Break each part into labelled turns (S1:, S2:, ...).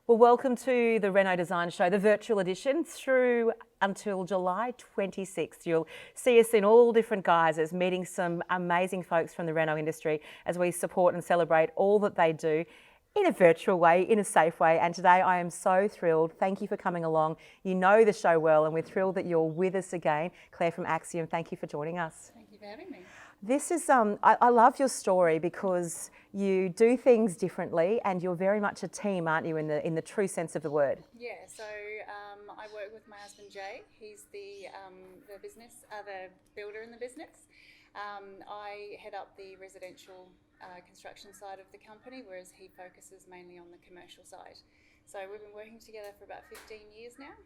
S1: Well, welcome to the Reno Design Show, the virtual edition, through until July 26th. You'll see us in all different guises, meeting some amazing folks from the Reno industry as we support and celebrate all that they do in a virtual way, in a safe way. And today I am so thrilled. Thank you for coming along. You know the show well, and we're thrilled that you're with us again. Claire from Axiom, thank you for joining us.
S2: Thank you for having me.
S1: This is, I love your story because you do things differently and you're very much a team, aren't you, in the true sense of the word?
S2: Yeah, so I work with my husband Jay. He's the builder in the business. I head up the residential construction side of the company, whereas he focuses mainly on the commercial side. So we've been working together for about 15 years now.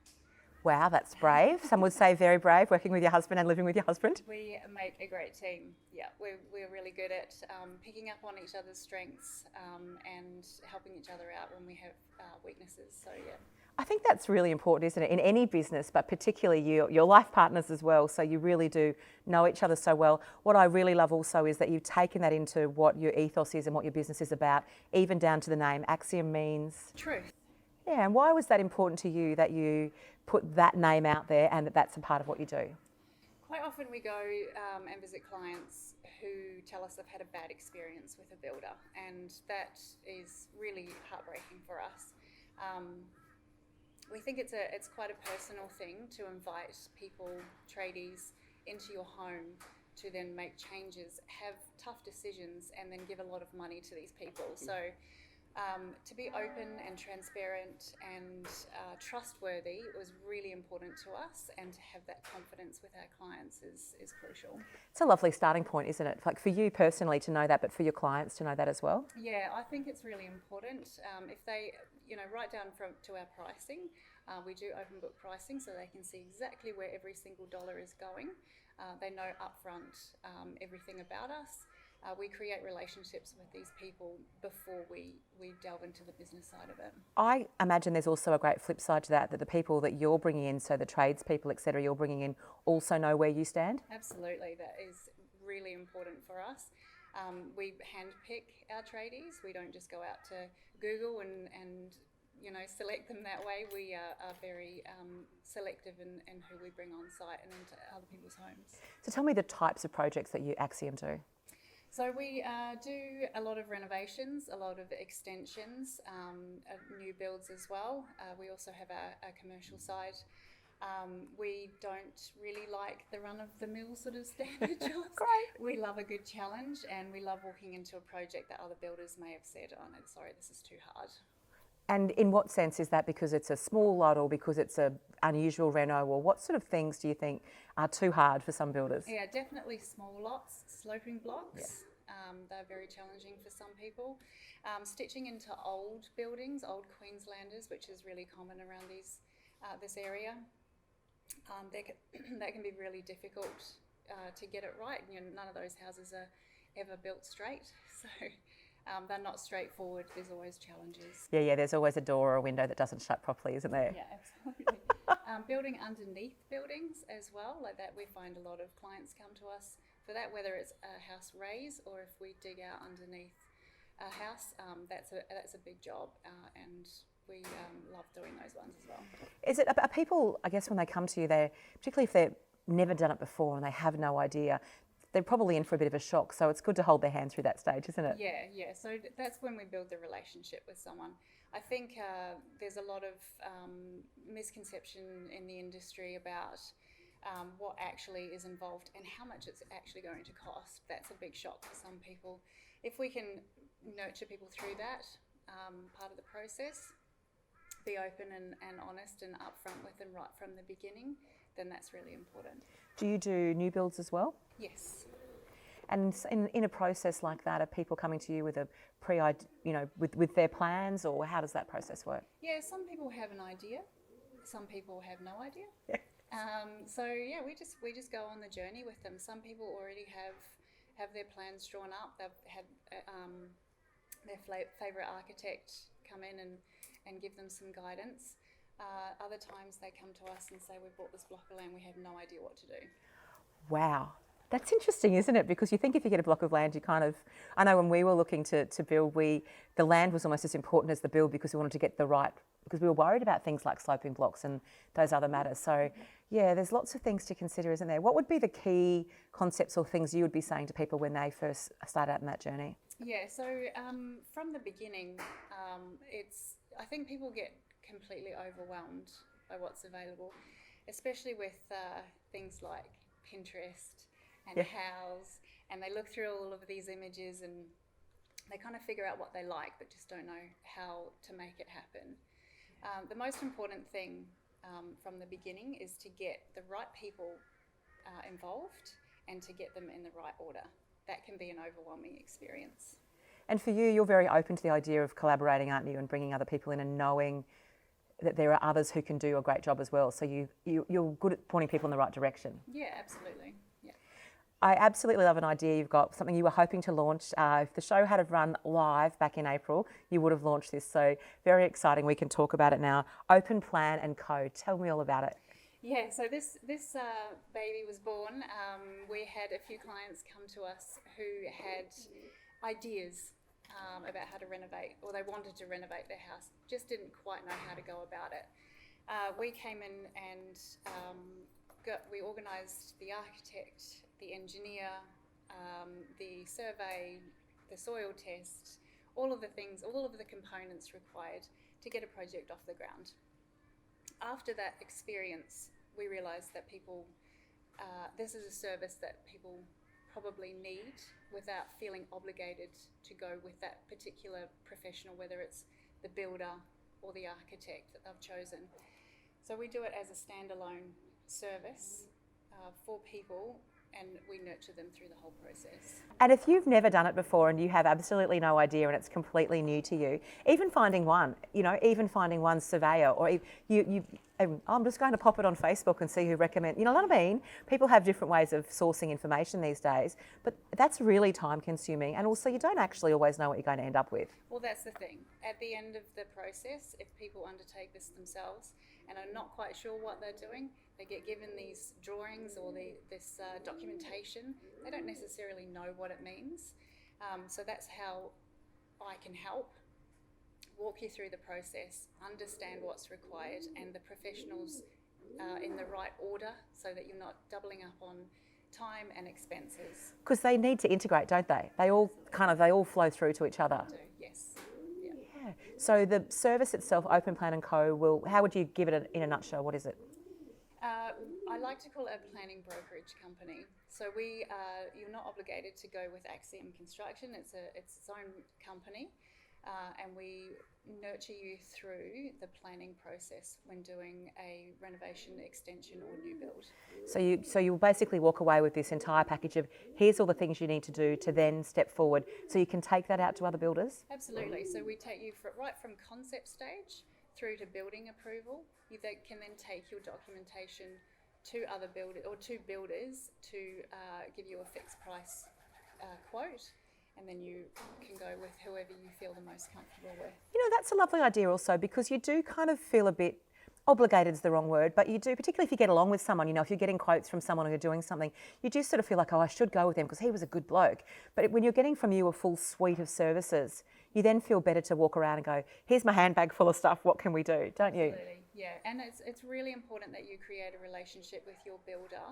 S1: Wow, that's brave. Some would say very brave, working with your husband and living with your husband.
S2: We make a great team. Yeah, we're really good at picking up on each other's strengths and helping each other out when we have weaknesses. So yeah.
S1: I think that's really important, isn't it, in any business, but particularly your life partners as well, so you really do know each other so well. What I really love also is that you've taken that into what your ethos is and what your business is about, even down to the name. Axiom means?
S2: Truth.
S1: Yeah, and why was that important to you that you put that name out there and that that's a part of what you do?
S2: Quite often we go and visit clients who tell us they've had a bad experience with a builder, and that is really heartbreaking for us. We think it's quite a personal thing to invite people, tradies, into your home to then make changes, have tough decisions, and then give a lot of money to these people. So to be open and transparent and trustworthy was really important to us, and to have that confidence with our clients is crucial.
S1: It's a lovely starting point, isn't it? Like for you personally to know that, but for your clients to know that as well?
S2: Yeah, I think it's really important. If they, write down to our pricing, we do open book pricing so they can see exactly where every single dollar is going. They know upfront everything about us. We create relationships with these people before we delve into the business side of it.
S1: I imagine there's also a great flip side to that the people that you're bringing in, so the tradespeople, etc., you're bringing in, also know where you stand?
S2: Absolutely, that is really important for us. We handpick our tradies. We don't just go out to Google and select them that way. We are very selective in who we bring on site and into other people's homes.
S1: So tell me the types of projects that you Axiom do.
S2: So we do a lot of renovations, a lot of extensions, new builds as well. We also have a commercial side. We don't really like the run-of-the-mill sort of standard jobs.
S1: Great.
S2: We love a good challenge, and we love walking into a project that other builders may have said, oh no, sorry, this is too hard.
S1: And in what sense is that? Because it's a small lot, or because it's a unusual reno, or what sort of things do you think are too hard for some builders?
S2: Yeah, definitely small lots, sloping blocks.
S1: Yeah.
S2: They're very challenging for some people. Stitching into old buildings, old Queenslanders, which is really common around this area. That can be really difficult to get it right. None of those houses are ever built straight, so they're not straightforward. There's always challenges.
S1: Yeah, there's always a door or a window that doesn't shut properly, isn't there?
S2: Yeah, absolutely. Building underneath buildings as well, like that, we find a lot of clients come to us for that, whether it's a house raise or if we dig out underneath a house. That's a big job, and we love doing those ones as well.
S1: Is it, are people, I guess when they come to you, particularly if they've never done it before and they have no idea, they're probably in for a bit of a shock, so it's good to hold their hand through that stage, isn't it?
S2: Yeah. So that's when we build the relationship with someone. I think there's a lot of misconception in the industry about what actually is involved and how much it's actually going to cost. That's a big shock for some people. If we can nurture people through that part of the process, be open and honest and upfront with them right from the beginning, then that's really important.
S1: Do you do new builds as well?
S2: Yes.
S1: And in a process like that, are people coming to you with a with their plans, or how does that process work?
S2: Yeah, some people have an idea, some people have no idea.
S1: Yeah.
S2: We just go on the journey with them. Some people already have their plans drawn up. They've had their favourite architect come in and give them some guidance. Other times they come to us and say, we've bought this block of land, we have no idea what to do.
S1: Wow. That's interesting, isn't it? Because you think if you get a block of land, you kind of, I know when we were looking to build, the land was almost as important as the build because we wanted to get the right, because we were worried about things like sloping blocks and those other matters. So yeah, there's lots of things to consider, isn't there? What would be the key concepts or things you would be saying to people when they first start out in that journey?
S2: Yeah, so from the beginning, I think people get completely overwhelmed by what's available, especially with things like Pinterest and
S1: Yeah.
S2: House, and they look through all of these images and they kind of figure out what they like, but just don't know how to make it happen. The most important thing from the beginning is to get the right people involved and to get them in the right order. That can be an overwhelming experience.
S1: And for you, you're very open to the idea of collaborating, aren't you, and bringing other people in and knowing that there are others who can do a great job as well. So you're good at pointing people in the right direction.
S2: Yeah, absolutely. Yeah.
S1: I absolutely love an idea. You've got something you were hoping to launch. If the show had have run live back in April, you would have launched this. So very exciting. We can talk about it now. Open Plan and Co. Tell me all about it.
S2: Yeah, so this baby was born. We had a few clients come to us who had ideas about how to renovate, or they wanted to renovate their house, just didn't quite know how to go about it. We came in and we organised the architect, the engineer, the survey, the soil test, all of the things, all of the components required to get a project off the ground. After that experience, we realised that this is a service that people probably need without feeling obligated to go with that particular professional, whether it's the builder or the architect that they've chosen. So we do it as a standalone service for people, and we nurture them through the whole process.
S1: And if you've never done it before and you have absolutely no idea and it's completely new to you, even finding one surveyor, or I'm just going to pop it on Facebook and see who recommends, you know what I mean? People have different ways of sourcing information these days, but that's really time consuming, and also you don't actually always know what you're going to end up with.
S2: Well, that's the thing. At the end of the process, if people undertake this themselves and are not quite sure what they're doing, they get given these drawings or this documentation. They don't necessarily know what it means. So that's how I can help walk you through the process, understand what's required, and the professionals in the right order so that you're not doubling up on time and expenses.
S1: Because they need to integrate, don't they? They all flow through to each other.
S2: They do, yes.
S1: Yeah. So the service itself, Open Plan and Co. How would you give it in a nutshell? What is it?
S2: I like to call it a planning brokerage company. So you're not obligated to go with Axiom Construction. It's its own company, and we nurture you through the planning process when doing a renovation, extension, or new build.
S1: So you'll basically walk away with this entire package of here's all the things you need to do to then step forward, so you can take that out to other builders?
S2: Absolutely. So we take you right from concept stage through to building approval. You can then take your documentation to other builders or to builders to give you a fixed price quote, and then you can go with whoever you feel the most comfortable with.
S1: You know, that's a lovely idea also, because you do kind of feel a bit obligated is the wrong word, but you do, particularly if you get along with someone, you know, if you're getting quotes from someone or you're doing something, you do sort of feel like, oh, I should go with him because he was a good bloke. But when you're getting from you a full suite of services, you then feel better to walk around and go, here's my handbag full of stuff, what can we do, don't you?
S2: Absolutely, yeah. And it's really important that you create a relationship with your builder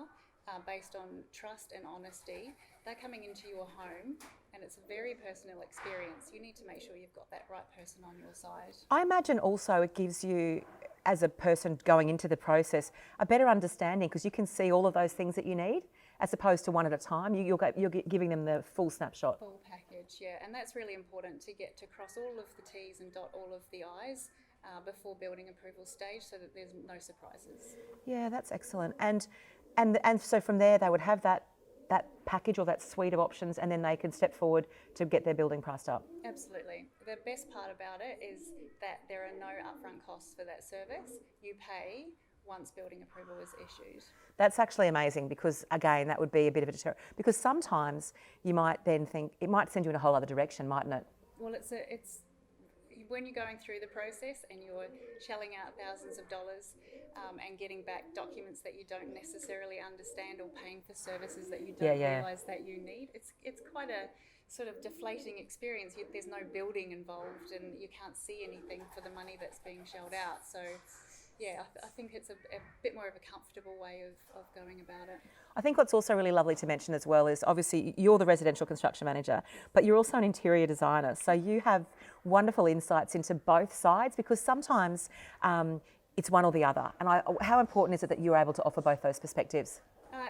S2: based on trust and honesty. They're coming into your home and it's a very personal experience. You need to make sure you've got that right person on your side. I
S1: imagine also it gives you, as a person going into the process, a better understanding, because you can see all of those things that you need as opposed to one at a time. You're giving them the full snapshot.
S2: Full package, yeah. And that's really important to get to cross all of the T's and dot all of the I's before building approval stage, so that there's no surprises.
S1: Yeah, that's excellent. And so from there they would have that package or that suite of options, and then they can step forward to get their building priced up.
S2: Absolutely. The best part about it is that there are no upfront costs for that service. You pay once building approval is issued.
S1: That's actually amazing, because again, that would be a bit of a deterrent, because sometimes you might then think it might send you in a whole other direction, mightn't it?
S2: Well, when you're going through the process and you're shelling out thousands of dollars and getting back documents that you don't necessarily understand, or paying for services that you don't realise that you need, it's quite a sort of deflating experience. There's no building involved and you can't see anything for the money that's being shelled out. So yeah, I think it's a bit more of a comfortable way of going about it.
S1: I think what's also really lovely to mention as well is obviously you're the residential construction manager, but you're also an interior designer. So you have wonderful insights into both sides, because sometimes it's one or the other. And how important is it that you're able to offer both those perspectives?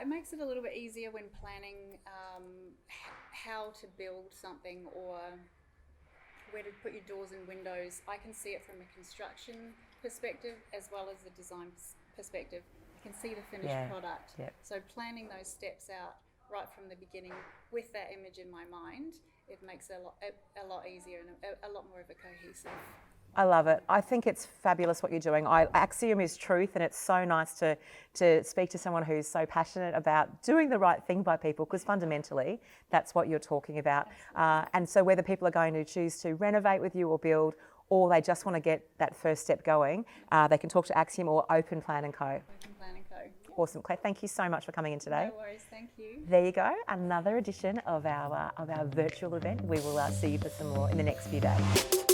S2: It makes it a little bit easier when planning how to build something or where to put your doors and windows. I can see it from a construction perspective as well as a design perspective. I can see the finished product. So planning those steps out right from the beginning with that image in my mind, it makes it a lot easier and a lot more of a cohesive.
S1: I love it. I think it's fabulous what you're doing. Axiom is truth, and it's so nice to speak to someone who's so passionate about doing the right thing by people, because fundamentally that's what you're talking about. And so whether people are going to choose to renovate with you or build, or they just want to get that first step going, they can talk to Axiom or Open Plan & Co.
S2: Open Plan & Co.
S1: Awesome. Claire, thank you so much for coming in today.
S2: No worries, thank you.
S1: There you go, another edition of our virtual event. We will see you for some more in the next few days.